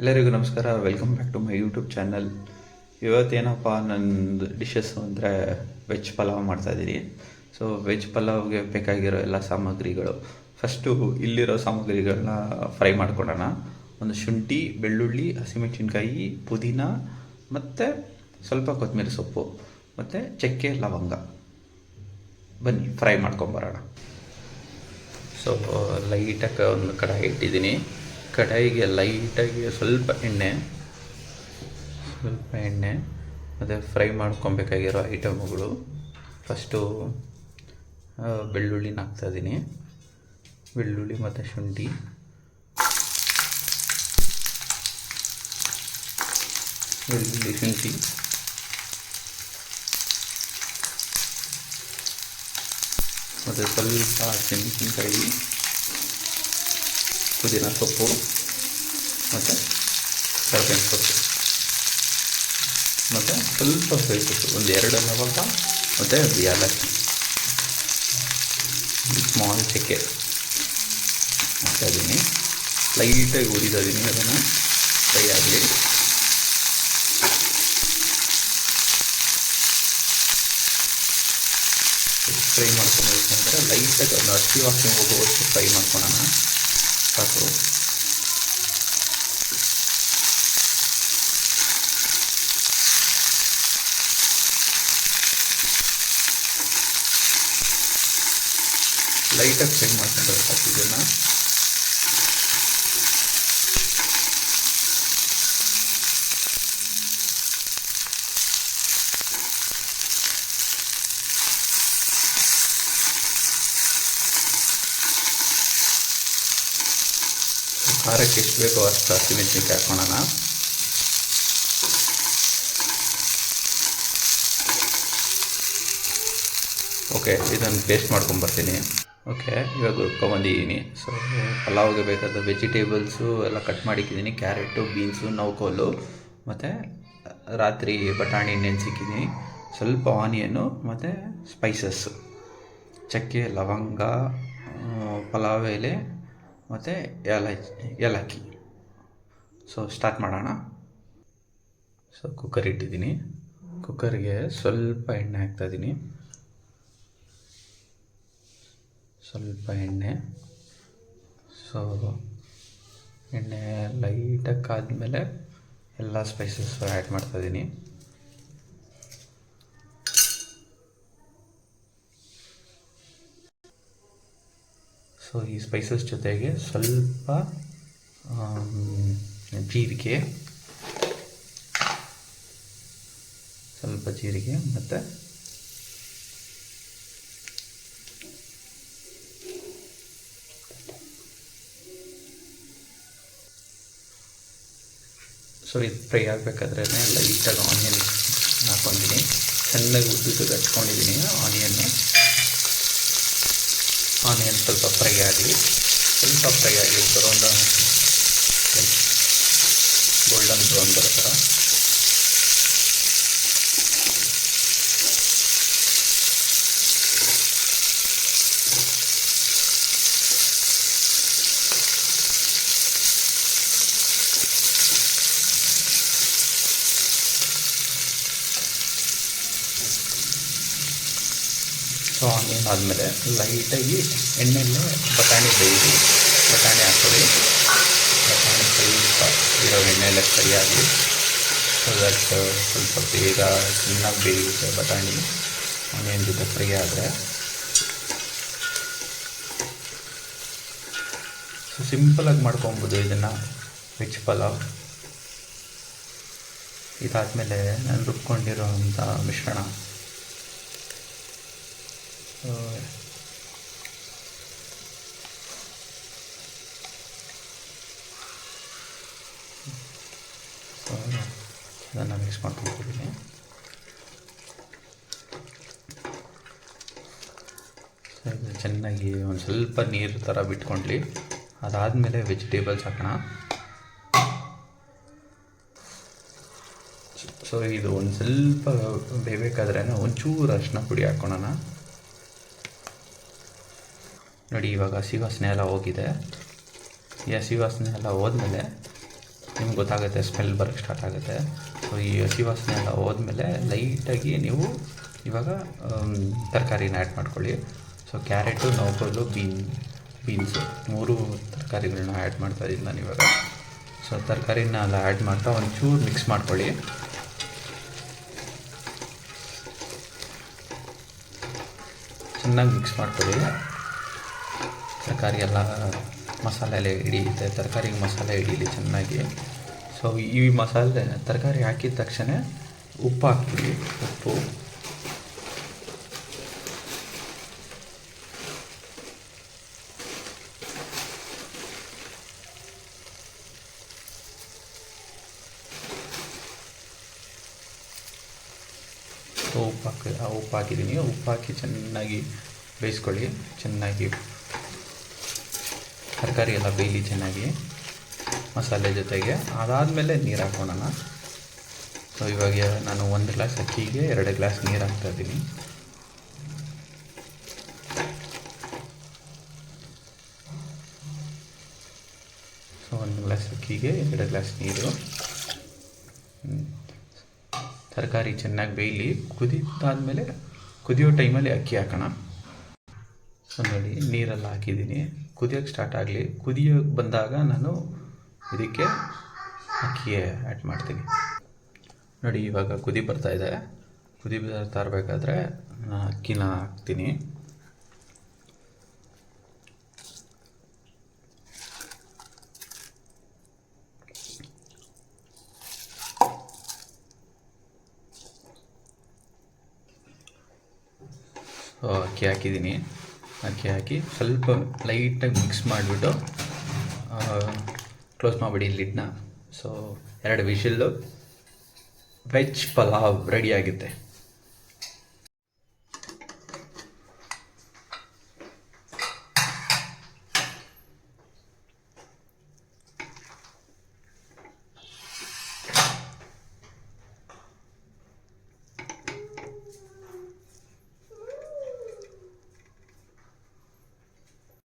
ಎಲ್ಲರಿಗೂ ನಮಸ್ಕಾರ. Welcome back to my YouTube channel. ಇವತ್ತೇನಪ್ಪ ನಂದು ಡಿಶಸ್ ಅಂದರೆ ವೆಜ್ ಪಲಾವ್ ಮಾಡ್ತಾಯಿದ್ದೀನಿ. ಸೊ ವೆಜ್ ಪಲಾವ್ಗೆ ಬೇಕಾಗಿರೋ ಎಲ್ಲ ಸಾಮಗ್ರಿಗಳು, ಫಸ್ಟು ಇಲ್ಲಿರೋ ಸಾಮಗ್ರಿಗಳನ್ನ ಫ್ರೈ ಮಾಡ್ಕೊಳ್ಳೋಣ. ಒಂದು ಶುಂಠಿ, ಬೆಳ್ಳುಳ್ಳಿ, ಹಸಿಮೆಣಸಿನ್ಕಾಯಿ, ಪುದೀನ ಮತ್ತು ಸ್ವಲ್ಪ ಕೊತ್ತಂಬರಿ ಸೊಪ್ಪು ಮತ್ತು ಚಕ್ಕೆ, ಲವಂಗ. ಬನ್ನಿ ಫ್ರೈ ಮಾಡ್ಕೊಂಬರೋಣ. ಸೊ ಲೈಟಾಗಿ ಒಂದು ಕಡಾಯಿ ಇಟ್ಟಿದ್ದೀನಿ. ಕಡಾಯಿಗೆ ಲೈಟಾಗಿ ಸ್ವಲ್ಪ ಎಣ್ಣೆ ಮತ್ತು ಫ್ರೈ ಮಾಡ್ಕೊಬೇಕಾಗಿರೋ ಐಟಮ್ಗಳು. ಫಸ್ಟು ಬೆಳ್ಳುಳ್ಳಿನ ಹಾಕ್ತಾಯಿದ್ದೀನಿ. ಬೆಳ್ಳುಳ್ಳಿ ಮತ್ತು ಶುಂಠಿ, ಮತ್ತು ಸ್ವಲ್ಪ ಹಸಿಮೆಣಸಿನ್ಕಾಯಿ, ಪುದೀನ ಸೊಪ್ಪು ಮತ್ತು ಕರಿಬೇವಿನ ಸೊಪ್ಪು ಮತ್ತು ಸ್ವಲ್ಪ ಬೇಯಿಸೋದು. ಒಂದು 2 ಲವಂಗ ಮತ್ತು ಏಲಕ್ಕಿ, ಸ್ಮಾಲ್ ಚಕ್ಕೆ ಹಾಕ್ತಾಯಿದ್ದೀನಿ. ಲೈಟಾಗಿ ಉರಿದಿದ್ದೀನಿ, ಅದನ್ನು ಫ್ರೈ ಆಗಲಿ. ಫ್ರೈ ಮಾಡ್ಕೊಬೇಕು ಅಂದರೆ ಲೈಟಾಗಿ ಒಂದು ಹಸಿ ವಾಸನೆ ಹೋಗುವಷ್ಟು ಫ್ರೈ ಮಾಡ್ಕೊಳೋಣ. ಸಾಕು. ಲೈಟಾಗಿ ಫ್ರೈ ಮಾಡ್ಕೊಂಡ್ರೆ ಸಾಕು. ಇದನ್ನು ಖಾರಕ್ಕೆ ಎಷ್ಟು ಬೇಕೋ ಅಷ್ಟು ಹಸಿಮೆಣಸಿನ್ಕಾಯಿ ಹಾಕೋಣ. ಓಕೆ, ಇದನ್ನು ಪೇಸ್ಟ್ ಮಾಡ್ಕೊಂಬರ್ತೀನಿ. ಓಕೆ, ಇವಾಗ ಹುರ್ಕೊಂಬಂದಿದ್ದೀನಿ. ಸೊ ಪಲಾವ್ಗೆ ಬೇಕಾದ ವೆಜಿಟೇಬಲ್ಸು ಎಲ್ಲ ಕಟ್ ಮಾಡಿಕ್ಕಿದ್ದೀನಿ. ಕ್ಯಾರೆಟು, ಬೀನ್ಸು, ನೌಕೋಲು ಮತ್ತು ರಾತ್ರಿ ಬಟಾಣಿ ನೆನೆಸಿಕ್ಕಿದ್ದೀನಿ. ಸ್ವಲ್ಪ ಆನಿಯನ್ನು ಮತ್ತು ಸ್ಪೈಸಸ್ಸು, ಚಕ್ಕೆ, ಲವಂಗ, ಪಲಾವ್ ಎಲೆ ಮತ್ತು ಏಲಕ್ಕಿ. ಸೊ ಸ್ಟಾರ್ಟ್ ಮಾಡೋಣ. ಸೊ ಕುಕ್ಕರ್ ಇಟ್ಟಿದ್ದೀನಿ. ಕುಕ್ಕರ್ಗೆ ಸ್ವಲ್ಪ ಎಣ್ಣೆ ಹಾಕ್ತಾಯಿದ್ದೀನಿ. ಸ್ವಲ್ಪ ಎಣ್ಣೆ. ಸೊ ಎಣ್ಣೆ ಲೈಟಾಗಿ ಕಾದ್ಮೇಲೆ ಎಲ್ಲ ಸ್ಪೈಸಸ್ ಆ್ಯಡ್ ಮಾಡ್ತಾಯಿದ್ದೀನಿ. ಸೊ ಈ ಸ್ಪೈಸಸ್ ಜೊತೆಗೆ ಸ್ವಲ್ಪ ಜೀರಿಗೆ ಮತ್ತು ಸೊ ಇದು ಫ್ರೈ ಆಗಬೇಕಾದ್ರೆ ಲೈಟಾಗಿ ಆನಿಯನ್ ಹಾಕ್ಕೊಂಡಿದ್ದೀನಿ. ಚೆನ್ನಾಗಿ ಉದ್ದುಗೆ ಹಚ್ಕೊಂಡಿದ್ದೀನಿ ಆನಿಯನ್ ಸ್ವಲ್ಪ ಫ್ರೈ ಆಗಲಿ. ಗೋಲ್ಡನ್ ಬ್ರೌನ್ ಬರೋ ಥರ. ಸೊ ಆನಿಯನ್ ಆದಮೇಲೆ ಲೈಟಾಗಿ ಎಣ್ಣೆಯಲ್ಲೇ ಬಟಾಣಿ ಹಾಕ್ಕೊಳ್ಳಿ. ಬಟಾಣಿ ಸ್ವಲ್ಪ ಇರೋ ಎಣ್ಣೆಯಲ್ಲೇ ಫ್ರೈ ಆಗಲಿ. ಸೊ ದಟ್ ಸ್ವಲ್ಪ ಬೇಗ ಚೆನ್ನಾಗಿ ಬೇಯುತ್ತೆ ಬಟಾಣಿ ಆನಿಯನ್ ಜೊತೆ ಫ್ರೈ ಆದರೆ. ಸೊ ಸಿಂಪಲಾಗಿ ಮಾಡ್ಕೊಬೋದು ಇದನ್ನು, ವೆಜ್ ಪಲಾವ್. ಇದಾದಮೇಲೆ ನಾನು ರುಬ್ಕೊಂಡಿರೋಂಥ ಮಿಶ್ರಣ, ಅದನ್ನು ಮಿಕ್ಸ್ ಮಾಡ್ಕೊಂಡಿದ್ದೀನಿ. ಚೆನ್ನಾಗಿ ಒಂದು ಸ್ವಲ್ಪ ನೀರು ಥರ ಬಿಟ್ಕೊಂಡ್ಲಿ. ಅದಾದಮೇಲೆ ವೆಜಿಟೇಬಲ್ಸ್ ಹಾಕೋಣ. ಸೊ ಇದು ಒಂದು ಸ್ವಲ್ಪ ಬೇಯಬೇಕಾದ್ರೆ ಒಂಚೂರು ಅರಿಶಿನ ಪುಡಿ ಹಾಕ್ಕೊಳ್ಳೋಣ. ನೋಡಿ, ಇವಾಗ ಹಸಿ ವಾಸನೆ ಎಲ್ಲ ಹೋಗಿದೆ. ಈ ಹಸಿ ವಾಸನೆ ಎಲ್ಲ ಹೋದ್ಮೇಲೆ ನಿಮ್ಗೆ ಗೊತ್ತಾಗುತ್ತೆ, ಸ್ಮೆಲ್ ಬರೋಕ್ಕೆ ಸ್ಟಾರ್ಟ್ ಆಗುತ್ತೆ. ಸೊ ಈ ಹಸಿ ವಾಸನೆ ಎಲ್ಲ ಹೋದ್ಮೇಲೆ ಲೈಟಾಗಿ ನೀವು ಇವಾಗ ತರಕಾರಿನ ಆ್ಯಡ್ ಮಾಡ್ಕೊಳ್ಳಿ. ಸೊ ಕ್ಯಾರೆಟು, ನೌಕೋಲು, ಬೀನ್ಸು 3 ತರಕಾರಿಗಳನ್ನ ಆ್ಯಡ್ ಮಾಡ್ತಾಯಿದ್ದೀನಿ ನಾನು ಇವಾಗ. ಸೊ ತರಕಾರಿನ ಎಲ್ಲ ಆ್ಯಡ್ ಮಾಡ್ತಾ ಒಂಚೂರು ಮಿಕ್ಸ್ ಮಾಡ್ಕೊಳ್ಳಿ. ಚೆನ್ನಾಗಿ ಮಿಕ್ಸ್ ಮಾಡ್ಕೊಳ್ಳಿ. ತರಕಾರಿ ಎಲ್ಲ ಮಸಾಲೆ ಎಲ್ಲ ಹಿಡಿಯುತ್ತೆ, ತರಕಾರಿಗೆ ಮಸಾಲೆ ಹಿಡೀಲಿ ಚೆನ್ನಾಗಿ. ಸೊ ಈ ಮಸಾಲೆ ತರಕಾರಿ ಹಾಕಿದ ತಕ್ಷಣ ಉಪ್ಪು ಹಾಕ್ತೀವಿ. ಉಪ್ಪು ಉಪ್ಪು ಹಾಕಿದ್ದೀನಿ. ಉಪ್ಪು ಹಾಕಿ ಚೆನ್ನಾಗಿ ಬೇಯಿಸ್ಕೊಳ್ಳಿ. ಚೆನ್ನಾಗಿ ತರಕಾರಿ ಎಲ್ಲ ಬೇಯಲಿ ಚೆನ್ನಾಗಿ ಮಸಾಲೆ ಜೊತೆಗೆ. ಅದಾದಮೇಲೆ ನೀರು ಹಾಕೋಣ. ಸೊ ಇವಾಗ ನಾನು 1 ಗ್ಲಾಸ್ ಅಕ್ಕಿಗೆ 2 ಗ್ಲಾಸ್ ನೀರು ಹಾಕ್ತಾಯಿದ್ದೀನಿ. ಸೊ 1 ಗ್ಲಾಸ್ ಅಕ್ಕಿಗೆ 2 ಗ್ಲಾಸ್ ನೀರು. ತರಕಾರಿ ಚೆನ್ನಾಗಿ ಬೇಯಲಿ. ಕುದಿದಾದ್ಮೇಲೆ ಕುದಿಯೋ ಟೈಮಲ್ಲಿ ಅಕ್ಕಿ ಹಾಕೋಣ. ಸೊ ನೋಡಿ, ನೀರೆಲ್ಲ ಹಾಕಿದ್ದೀನಿ. ಕುದಿಯೋಕ್ಕೆ ಸ್ಟಾರ್ಟ್ ಆಗಲಿ. ಕುದಿಯೋಕ್ಕೆ ಬಂದಾಗ ನಾನು ಇದಕ್ಕೆ ಅಕ್ಕಿ ಆ್ಯಡ್ ಮಾಡ್ತೀನಿ. ನೋಡಿ, ಇವಾಗ ಕುದಿ ಬರ್ತಾಯಿದೆ. ಕುದಿ ಬರ್ತಾ ಇರಬೇಕಾದ್ರೆ ನಾನು ಅಕ್ಕಿನ ಹಾಕ್ತೀನಿ. ಅಕ್ಕಿ ಹಾಕಿದ್ದೀನಿ. ಅಕ್ಕಿ ಹಾಕಿ ಸ್ವಲ್ಪ ಲೈಟಾಗಿ ಮಿಕ್ಸ್ ಮಾಡಿಬಿಟ್ಟು ಕ್ಲೋಸ್ ಮಾಡಿಬಿಡಿ ಲಿಡ್ನ. So 2 whistle veg pulao ready ಆಗುತ್ತೆ.